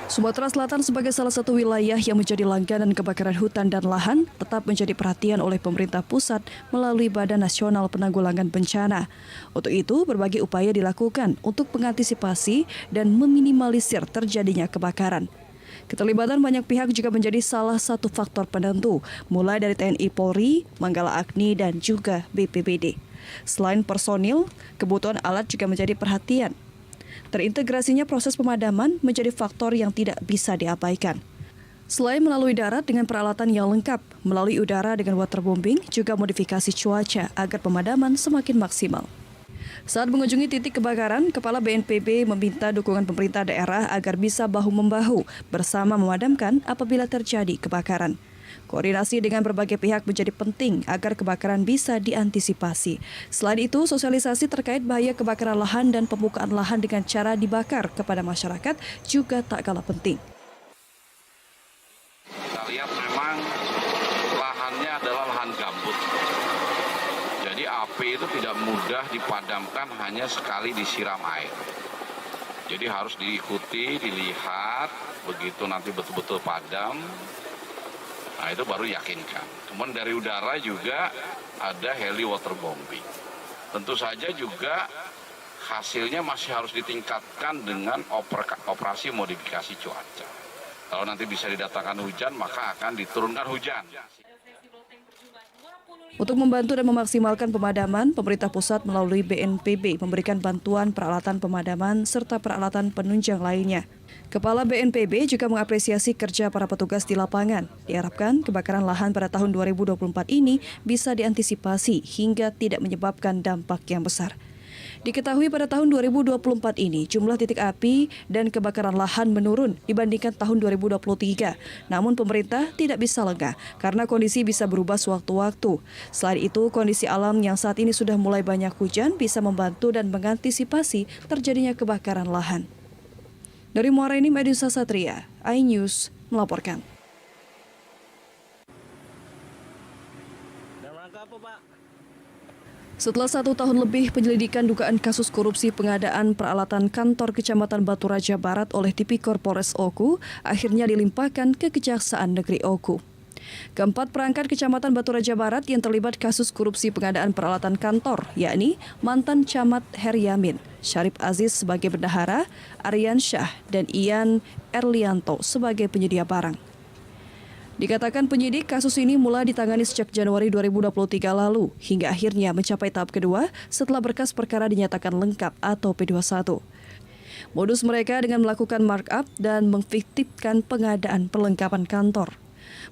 Sumatera Selatan sebagai salah satu wilayah yang menjadi langganan kebakaran hutan dan lahan tetap menjadi perhatian oleh pemerintah pusat melalui Badan Nasional Penanggulangan Bencana. Untuk itu, berbagai upaya dilakukan untuk mengantisipasi dan meminimalisir terjadinya kebakaran. Keterlibatan banyak pihak juga menjadi salah satu faktor penentu, mulai dari TNI Polri, Manggala Agni, dan juga BPBD. Selain personil, kebutuhan alat juga menjadi perhatian. Terintegrasinya proses pemadaman menjadi faktor yang tidak bisa diabaikan. Selain melalui darat dengan peralatan yang lengkap, melalui udara dengan waterbombing, juga modifikasi cuaca agar pemadaman semakin maksimal. Saat mengunjungi titik kebakaran, Kepala BNPB meminta dukungan pemerintah daerah agar bisa bahu-membahu bersama memadamkan apabila terjadi kebakaran. Koordinasi dengan berbagai pihak menjadi penting agar kebakaran bisa diantisipasi. Selain itu, sosialisasi terkait bahaya kebakaran lahan dan pembukaan lahan dengan cara dibakar kepada masyarakat juga tak kalah penting. Kita lihat memang lahannya adalah lahan gambut. Jadi api itu tidak mudah dipadamkan hanya sekali disiram air. Jadi harus diikuti, dilihat, begitu nanti betul-betul padam. Nah itu baru yakinkan. Kemudian dari udara juga ada heli waterbombing. Tentu saja juga hasilnya masih harus ditingkatkan dengan operasi modifikasi cuaca. Kalau nanti bisa didatangkan hujan, maka akan diturunkan hujan. Untuk membantu dan memaksimalkan pemadaman, pemerintah pusat melalui BNPB memberikan bantuan peralatan pemadaman serta peralatan penunjang lainnya. Kepala BNPB juga mengapresiasi kerja para petugas di lapangan. Diharapkan kebakaran lahan pada tahun 2024 ini bisa diantisipasi hingga tidak menyebabkan dampak yang besar. Diketahui pada tahun 2024 ini jumlah titik api dan kebakaran lahan menurun dibandingkan tahun 2023. Namun pemerintah tidak bisa lengah karena kondisi bisa berubah sewaktu-waktu. Selain itu, kondisi alam yang saat ini sudah mulai banyak hujan bisa membantu dan mengantisipasi terjadinya kebakaran lahan. Dari Muara Enim, Edisa Satria, iNews melaporkan. Setelah 1 tahun lebih penyelidikan dugaan kasus korupsi pengadaan peralatan kantor Kecamatan Batu Raja Barat oleh Tipikor Polres Oku, akhirnya dilimpahkan ke Kejaksaan Negeri Oku. Keempat perangkat Kecamatan Batu Raja Barat yang terlibat kasus korupsi pengadaan peralatan kantor, yakni mantan Camat Heryamin, Syarif Aziz sebagai bendahara, Aryan Syah, dan Ian Erlianto sebagai penyedia barang. Dikatakan penyidik, kasus ini mulai ditangani sejak Januari 2023 lalu, hingga akhirnya mencapai tahap kedua setelah berkas perkara dinyatakan lengkap atau P21. Modus mereka dengan melakukan markup dan memfiktifkan pengadaan perlengkapan kantor.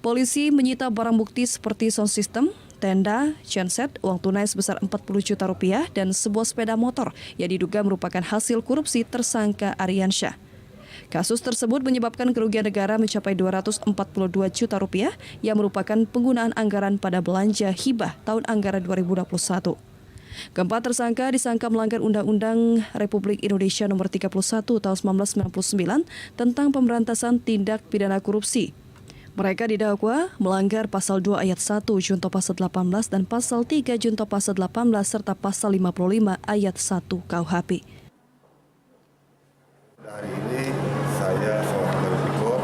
Polisi menyita barang bukti seperti sound system, tenda, genset, uang tunai sebesar 40 juta rupiah, dan sebuah sepeda motor yang diduga merupakan hasil korupsi tersangka Aryan Syah. Kasus tersebut menyebabkan kerugian negara mencapai 242 juta rupiah yang merupakan penggunaan anggaran pada belanja hibah tahun anggaran 2021. Keempat tersangka disangka melanggar Undang-Undang Republik Indonesia Nomor 31 Tahun 1999 tentang pemberantasan tindak pidana korupsi. Mereka didakwa melanggar Pasal 2 Ayat 1 Junto Pasal 18 dan Pasal 3 Junto Pasal 18 serta Pasal 55 Ayat 1 KUHP. Hari ini saya selaku Tipikor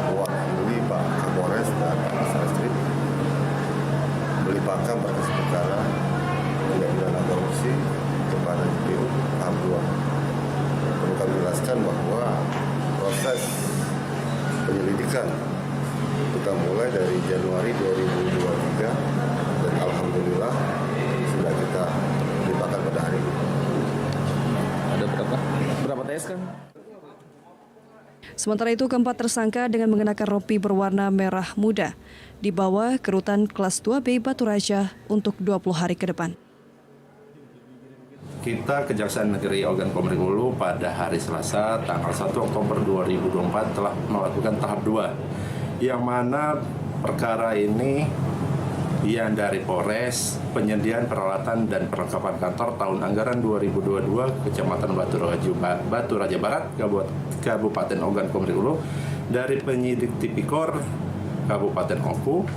mewakili Pak Kapolres dan Pak Sastreskrim melimpahkan berkas perkara tindak pidana korupsi kepada JPU tahap 2. Perlu kami jelaskan bahwa proses penyelidikan kita mulai dari Januari 2023 dan alhamdulillah sudah kita limpahkan pada hari ini. Ada berapa tes kan? Sementara itu, keempat tersangka dengan mengenakan rompi berwarna merah muda dibawa ke rutan kelas 2B Batu Raja untuk 20 hari ke depan. Kita Kejaksaan Negeri Ogan Komering Ulu pada hari Selasa tanggal 1 Oktober 2024 telah melakukan tahap 2, yang mana perkara ini yang dari Polres, penyediaan peralatan dan perlengkapan kantor tahun anggaran 2022 Kecamatan Batu Raja Barat, Kabupaten Ogan Komering Ulu, dari penyidik Tipikor Kabupaten Oku,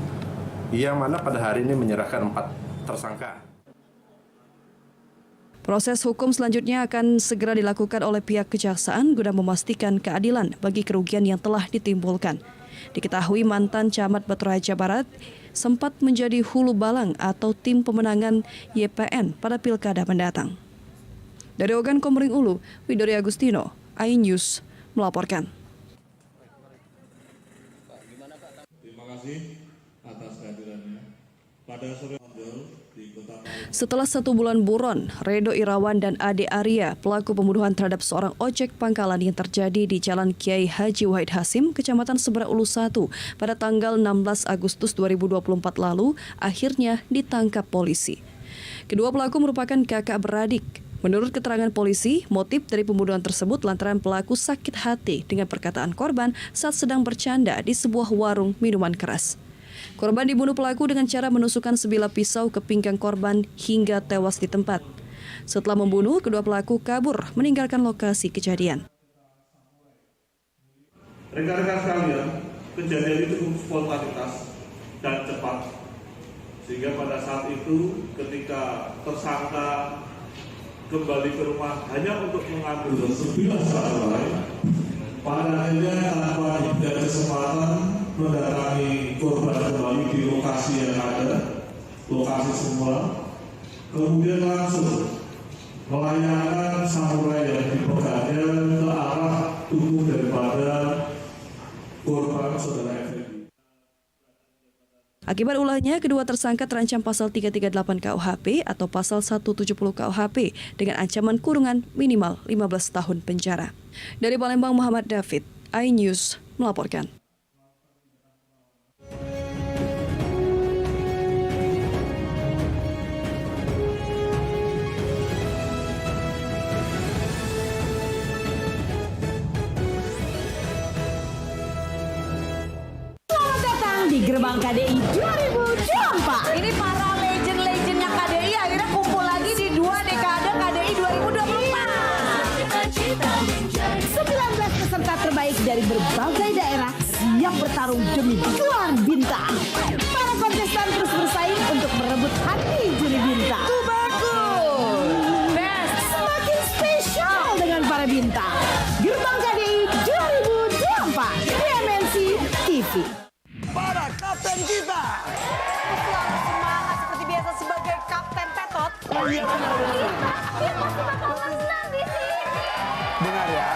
yang mana pada hari ini menyerahkan 4 tersangka. Proses hukum selanjutnya akan segera dilakukan oleh pihak kejaksaan guna memastikan keadilan bagi kerugian yang telah ditimbulkan. Diketahui mantan camat Batu Raja Barat sempat menjadi hulu balang atau tim pemenangan YPN pada pilkada mendatang. Dari Ogan Komering Ulu, Widori Agustino, iNews melaporkan. Terima kasih atas kehadirannya. Pada sore di Kota Setelah 1 bulan buron, Redo Irawan dan Ade Arya, pelaku pembunuhan terhadap seorang ojek pangkalan yang terjadi di Jalan Kiai Haji Wahid Hasim, Kecamatan Sebera Ulu 1 pada tanggal 16 Agustus 2024 lalu, akhirnya ditangkap polisi. Kedua pelaku merupakan kakak beradik. Menurut keterangan polisi, motif dari pembunuhan tersebut lantaran pelaku sakit hati dengan perkataan korban saat sedang bercanda di sebuah warung minuman keras. Korban dibunuh pelaku dengan cara menusukkan sebilah pisau ke pinggang korban hingga tewas di tempat. Setelah membunuh, kedua pelaku kabur meninggalkan lokasi kejadian. rekan-rekan sekalian, kejadian itu cukup spontanitas dan cepat. Sehingga pada saat itu ketika tersangka kembali ke rumah hanya untuk mengambil sebilah sarai, pada akhirnya tanpa diberi kesempatan mendatangi korban kembali di lokasi yang ada, lokasi semula, kemudian langsung melayangkan samurai yang dipegangnya ke arah tubuh daripada korban saudara Effendi. Akibat ulahnya, kedua tersangka terancam pasal 338 KUHP atau pasal 170 KUHP dengan ancaman kurungan minimal 15 tahun penjara. Dari Palembang, Muhammad David, iNews melaporkan. Di gerbang KDI 2024. Ini para legend-legendnya KDI akhirnya kumpul lagi di 2 dekade KDI 2024. 19 peserta terbaik dari berbagai daerah siap bertarung demi gelar bintang. Para kontestan terus bersaing untuk merebut hati juri bintang. Itu bagus. Best. Semakin spesial dengan para bintang. Gerbang KDI 2024 di MNC TV. Para kapten kita. Selalu semangat seperti biasa sebagai Kapten Tetot. Iya benar. Dia pasti bakal menang di sini. Dengar ya.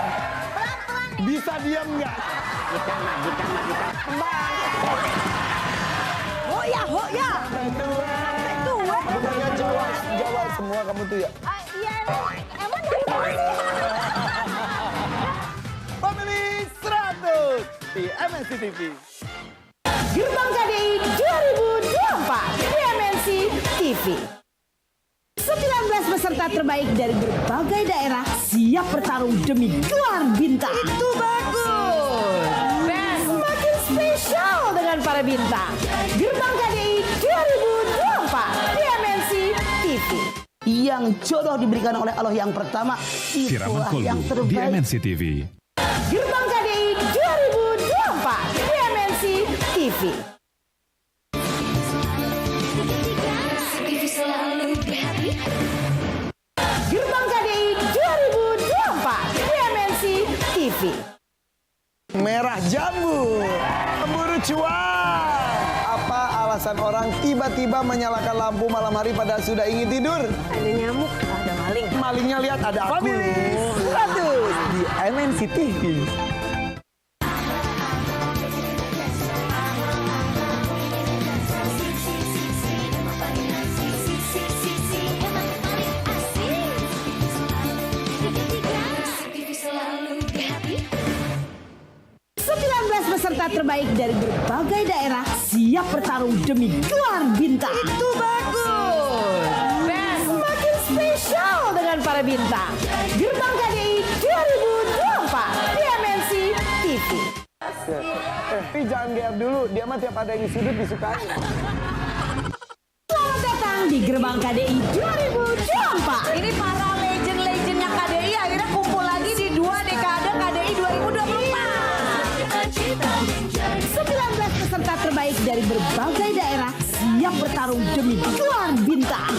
Pelan-pelan nih. Bisa diam nggak? Kita. Kembang. Oh ya, oh ya. Kapten tua. Bukannya Jawa semua kamu tuh ya. Iya emang dari mana sih? Family 100 di MNC TV. Gerbang KDI 2024 di MNC TV. 19 peserta terbaik dari berbagai daerah siap bertarung demi gelar bintang. Itu bagus. Best. Semakin spesial dengan para bintang. Gerbang KDI 2024 di MNC TV. Yang jodoh diberikan oleh Allah yang pertama, Siraman itulah yang Kolbu di terbaik. MNC TV. Gerbang KDI 2024 di MNC TV. Gerbang KDI 2024 di MNC TV. Merah jambu, pemburu cuan. Apa alasan orang tiba-tiba menyalakan lampu malam hari padahal sudah ingin tidur? Ada nyamuk, ada maling. Malingnya lihat ada aku. Family 100 di MNC TV. Peserta terbaik dari berbagai daerah siap bertarung demi gelar bintang. Itu bagus. Best. Semakin spesial dengan para bintang. Gerbang KDI 2024 di MNC TV. Tapi jangan GR dulu, dia mah tiap ada yang di sudut disukai. Selamat datang di Gerbang KDI 2024. Ini para legend-legendnya KDI akhirnya kumpul lagi di 2 dekade KDI 2024. 19 peserta terbaik dari berbagai daerah siap bertarung demi gelar bintang.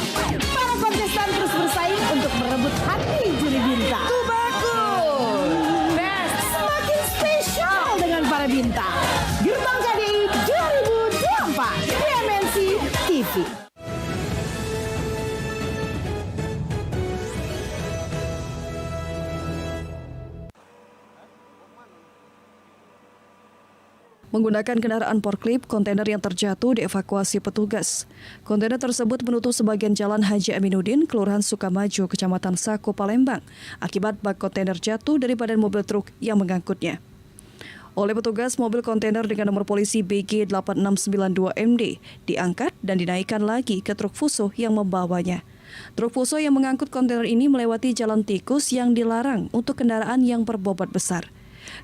Para kontestan terus bersaing untuk merebut hati juri bintang. Tuberkul. Best. Semakin spesial dengan para bintang. Gerbang KDI 2024 di MNC TV. Menggunakan kendaraan forklift, kontainer yang terjatuh dievakuasi petugas. Kontainer tersebut menutup sebagian jalan Haji Aminuddin, Kelurahan Sukamaju, Kecamatan Sako, Palembang, akibat bak kontainer jatuh dari badan mobil truk yang mengangkutnya. Oleh petugas, mobil kontainer dengan nomor polisi BG 8692MD diangkat dan dinaikkan lagi ke truk fuso yang membawanya. Truk fuso yang mengangkut kontainer ini melewati jalan tikus yang dilarang untuk kendaraan yang berbobot besar.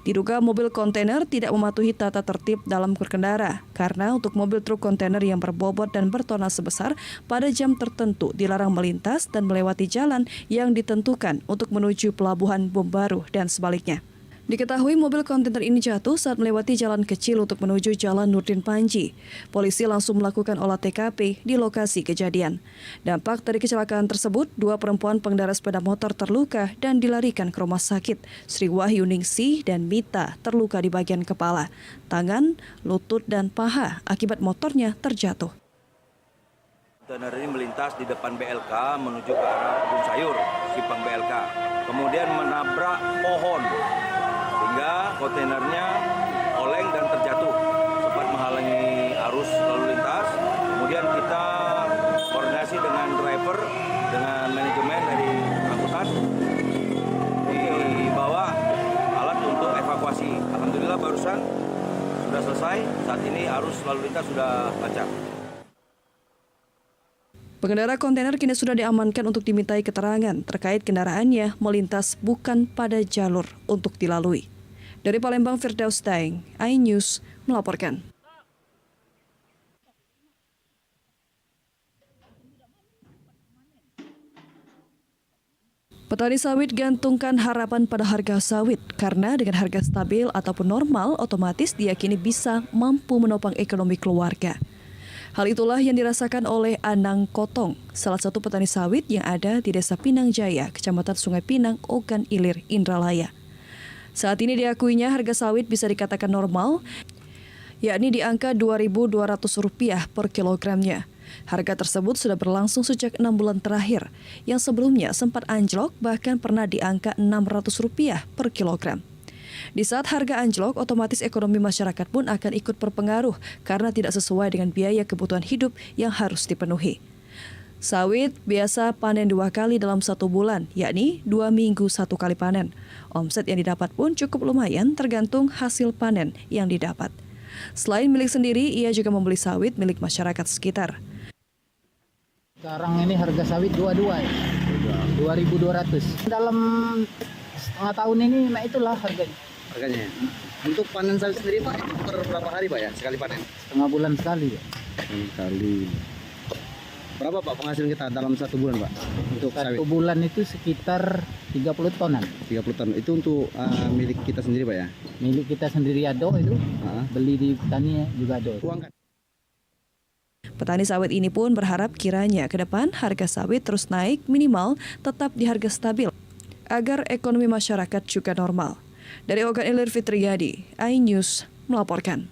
Diduga mobil kontainer tidak mematuhi tata tertib dalam berkendara karena untuk mobil truk kontainer yang berbobot dan bertonnase besar pada jam tertentu dilarang melintas dan melewati jalan yang ditentukan untuk menuju Pelabuhan Bom Baru dan sebaliknya. Diketahui mobil kontainer ini jatuh saat melewati jalan kecil untuk menuju Jalan Nurdin Panji. Polisi langsung melakukan olah TKP di lokasi kejadian. Dampak dari kecelakaan tersebut, 2 perempuan pengendara sepeda motor terluka dan dilarikan ke rumah sakit. Sri Wahyuningsih dan Mita terluka di bagian kepala, tangan, lutut, dan paha akibat motornya terjatuh. Kontainer ini melintas di depan BLK menuju ke arah Kebun Sayur, Simpang BLK. Kemudian menabrak pohon. Sehingga kontainernya oleng dan terjatuh, sempat menghalangi arus lalu lintas. Kemudian kita koordinasi dengan driver, dengan manajemen dari angkutan, dibawa alat untuk evakuasi. Alhamdulillah barusan sudah selesai, saat ini arus lalu lintas sudah lancar. Pengendara kontainer kini sudah diamankan untuk dimintai keterangan terkait kendaraannya melintas bukan pada jalur untuk dilalui. Dari Palembang, Firdaus Daeng, iNews melaporkan. Petani sawit gantungkan harapan pada harga sawit karena dengan harga stabil ataupun normal otomatis diyakini bisa mampu menopang ekonomi keluarga. Hal itulah yang dirasakan oleh Anang Kotong, salah satu petani sawit yang ada di Desa Pinang Jaya, Kecamatan Sungai Pinang, Ogan Ilir, Indralaya. Saat ini diakuinya harga sawit bisa dikatakan normal, yakni di angka Rp2.200 per kilogramnya. Harga tersebut sudah berlangsung sejak 6 bulan terakhir, yang sebelumnya sempat anjlok bahkan pernah di angka Rp600 per kilogram. Di saat harga anjlok, otomatis ekonomi masyarakat pun akan ikut berpengaruh karena tidak sesuai dengan biaya kebutuhan hidup yang harus dipenuhi. Sawit biasa panen 2 kali dalam 1 bulan, yakni 2 minggu 1 kali panen. Omset yang didapat pun cukup lumayan tergantung hasil panen yang didapat. Selain milik sendiri, ia juga membeli sawit milik masyarakat sekitar. Sekarang ini harga sawit 22 ya? 2.200. Dalam setengah tahun ini, nah itulah harganya. Untuk panen sawit sendiri Pak, per berapa hari Pak ya sekali panen? Setengah bulan sekali ya. Sekali. Berapa Pak penghasilan kita dalam 1 bulan Pak? Untuk sawit? 1 bulan itu sekitar 30 tonan. 30 ton. Itu untuk milik kita sendiri Pak ya? Milik kita sendiri ado itu. Beli di petani juga ado. Petani sawit ini pun berharap kiranya ke depan harga sawit terus naik minimal tetap di harga stabil agar ekonomi masyarakat juga normal. Dari Ogan Ilir, Fitriyadi, iNews melaporkan.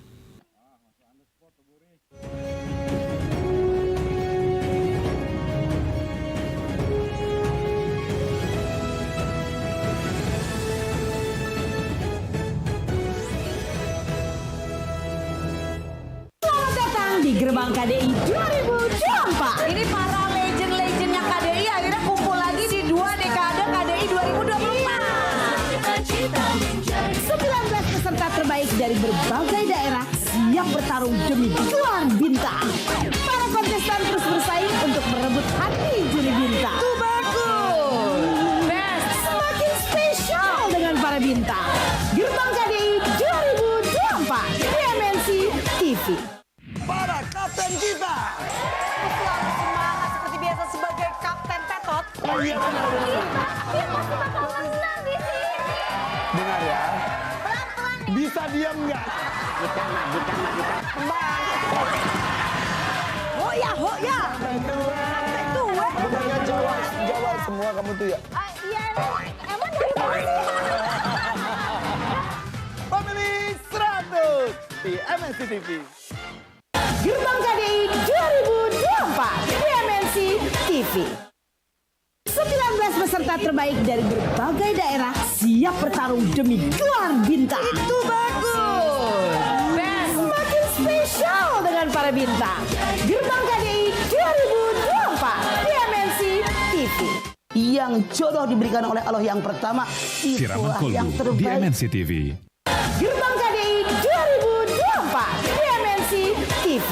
Selamat datang di Gerbang KDI 2024. Ini para legend-legendnya KDI akhirnya kumpul lagi di 2 dekade KDI 2024. 19 peserta terbaik dari berbagai daerah siap bertarung demi gelar bintang. Para kontestan terus bersaing untuk merebut hati juri bintang. Tuberkul. Best. Semakin spesial dengan para bintang. Gerbang KDI 2024 di MNC TV. Para kapten kita. Selalu semangat seperti biasa sebagai Kapten Tetot. Iya benar. Dia pasti bakal menang di sini. Dengar ya. Bisa diam nggak? Kita. Hoya. Bukannya Jawa semua kamu tuh ya. Emang dari mana sih? Pemilih 100 di MNC TV. Gerbang KDI 2024 di MNC TV. 19 peserta terbaik dari berbagai daerah siap bertarung demi gelar bintang. Itu bagus. Semakin spesial dengan para bintang. Gerbang KDI 2024 di MNC TV. Yang jodoh diberikan oleh Allah yang pertama, itulah yang terbaik. Di MNC TV. Gerbang KDI 2024 di MNC TV.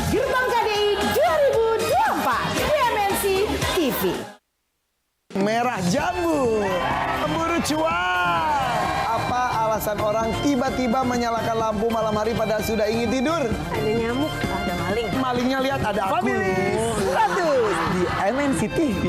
Gerbang KDI 2024 di MNC TV. Merah jambu, pemburu cuan. Apa alasan orang tiba-tiba menyalakan lampu malam hari pada sudah ingin tidur? Ada nyamuk, ada maling. Malingnya lihat ada aku. Pemilih 100 di MNC TV.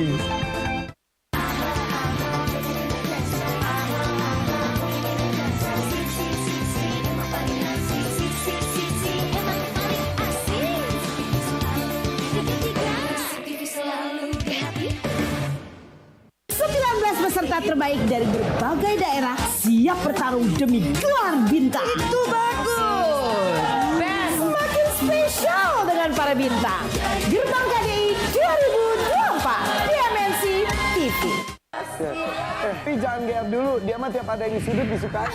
Peserta terbaik dari berbagai daerah siap bertarung demi gelar bintang. Itu bagus. Semakin spesial dengan para bintang. Gerbang KDI 2024 di MNC TV. Tapi jangan GR dulu, dia mah tiap ada yang di sudut disukai.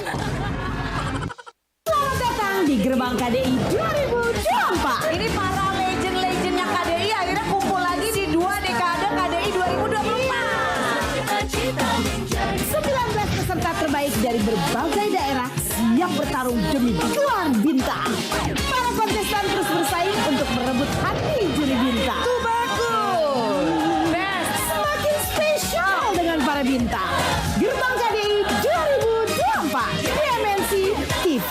Selamat datang di Gerbang KDI 2024. Ini para legend-legendnya KDI akhirnya kumpul lagi di 2 dekade KDI 2024. 19 peserta terbaik dari berbagai daerah siap bertarung demi gelar bintang. Para kontestan terus bersaing untuk merebut hati juri bintang. Itu bagus. Semakin spesial dengan para bintang. Gerbang KDI 2024 di MNC TV.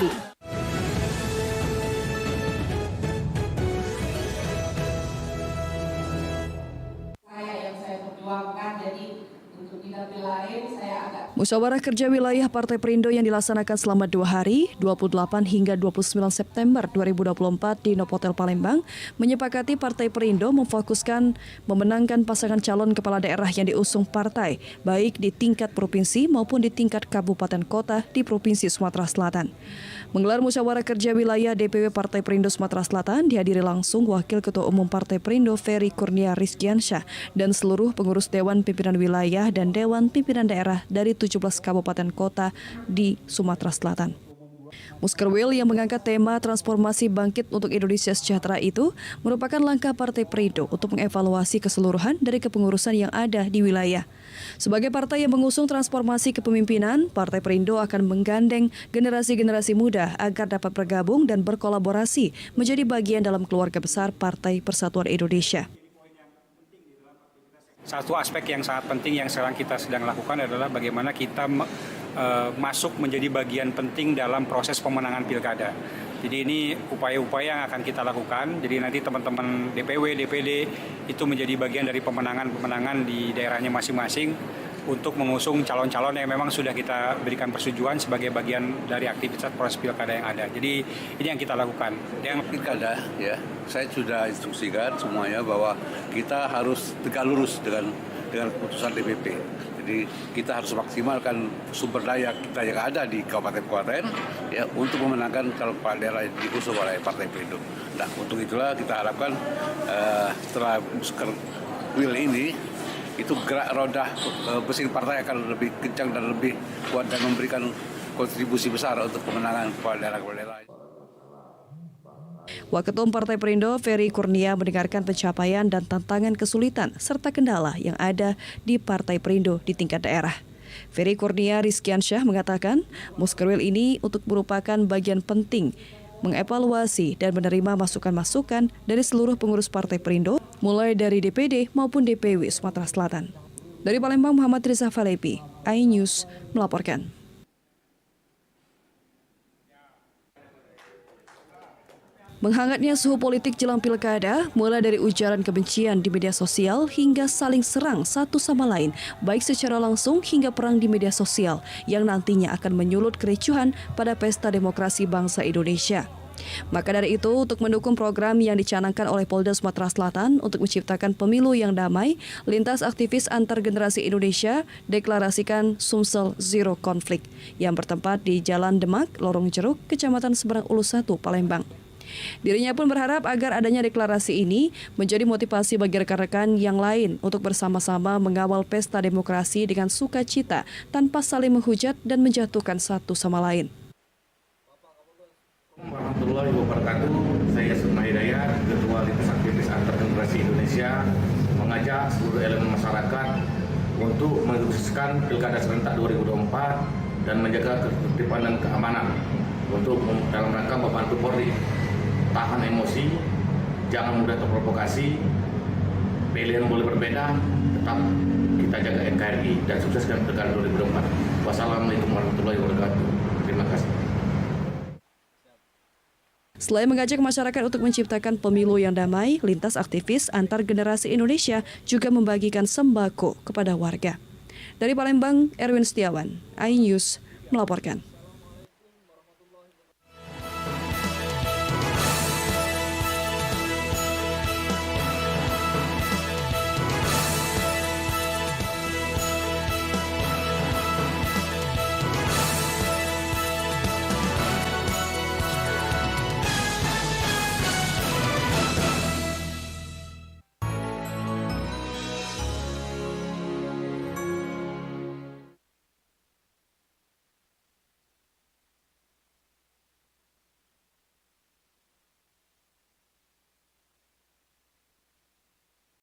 Musyawarah Kerja Wilayah Partai Perindo yang dilaksanakan selama 2 hari, 28 hingga 29 September 2024 di Novotel Palembang, menyepakati Partai Perindo memfokuskan memenangkan pasangan calon kepala daerah yang diusung partai, baik di tingkat provinsi maupun di tingkat kabupaten kota di Provinsi Sumatera Selatan. Menggelar musyawarah kerja wilayah DPW Partai Perindo Sumatera Selatan dihadiri langsung Wakil Ketua Umum Partai Perindo Ferry Kurnia Rizkiansyah dan seluruh pengurus Dewan Pimpinan Wilayah dan Dewan Pimpinan Daerah dari 17 kabupaten kota di Sumatera Selatan. Muskerwil yang mengangkat tema transformasi bangkit untuk Indonesia sejahtera itu merupakan langkah Partai Perindo untuk mengevaluasi keseluruhan dari kepengurusan yang ada di wilayah. Sebagai partai yang mengusung transformasi kepemimpinan, Partai Perindo akan menggandeng generasi-generasi muda agar dapat bergabung dan berkolaborasi menjadi bagian dalam keluarga besar Partai Persatuan Indonesia. Satu aspek yang sangat penting yang sekarang kita sedang lakukan adalah bagaimana kita masuk menjadi bagian penting dalam proses pemenangan pilkada. Jadi ini upaya-upaya yang akan kita lakukan. Jadi nanti teman-teman DPW, DPD itu menjadi bagian dari pemenangan di daerahnya masing-masing untuk mengusung calon-calon yang memang sudah kita berikan persetujuan sebagai bagian dari aktivitas proses pilkada yang ada. Jadi ini yang kita lakukan. Yang pilkada, ya, saya sudah instruksikan semuanya bahwa kita harus tegak lurus dengan keputusan DPP. Jadi kita harus maksimalkan sumber daya kita yang ada di kabupaten-kabupaten ya untuk memenangkan calon kepala daerah yang diusung oleh Partai Perindo. Nah, untuk itulah kita harapkan setelah Muskerwil ini itu gerak roda mesin partai akan lebih kencang dan lebih kuat dan memberikan kontribusi besar untuk kemenangan kepala daerah. Waketum Partai Perindo Ferry Kurnia mendengarkan pencapaian dan tantangan kesulitan serta kendala yang ada di Partai Perindo di tingkat daerah. Ferry Kurnia Rizkiansyah mengatakan Muskerwil ini untuk merupakan bagian penting mengevaluasi dan menerima masukan-masukan dari seluruh pengurus Partai Perindo, mulai dari DPD maupun DPW Sumatera Selatan. Dari Palembang, Muhammad Riza Falepi, iNews melaporkan. Menghangatnya suhu politik jelang pilkada, mulai dari ujaran kebencian di media sosial hingga saling serang satu sama lain, baik secara langsung hingga perang di media sosial yang nantinya akan menyulut kericuhan pada pesta demokrasi bangsa Indonesia. Maka dari itu, untuk mendukung program yang dicanangkan oleh Polda Sumatera Selatan untuk menciptakan pemilu yang damai, lintas aktivis antar generasi Indonesia deklarasikan Sumsel Zero Konflik yang bertempat di Jalan Demak, Lorong Jeruk, Kecamatan Seberang Ulus 1, Palembang. Dirinya pun berharap agar adanya deklarasi ini menjadi motivasi bagi rekan-rekan yang lain untuk bersama-sama mengawal pesta demokrasi dengan sukacita tanpa saling menghujat dan menjatuhkan satu sama lain. Warahmatullahi wabarakatuh. Saya Suna Hidayat, Ketua Lintas Aktivis Antar Generasi Indonesia, mengajak seluruh elemen masyarakat untuk mensukseskan Pilkada serentak 2024 dan menjaga ketertiban dan keamanan untuk dalam rangka membantu Polri. Tahan emosi, jangan mudah terprovokasi, pilihan boleh berbeda, tetap kita jaga NKRI dan sukseskan Pilkada 2024. Wassalamualaikum warahmatullahi wabarakatuh. Terima kasih. Selain mengajak masyarakat untuk menciptakan pemilu yang damai, lintas aktivis antar generasi Indonesia juga membagikan sembako kepada warga. Dari Palembang, Erwin Setiawan, iNews melaporkan.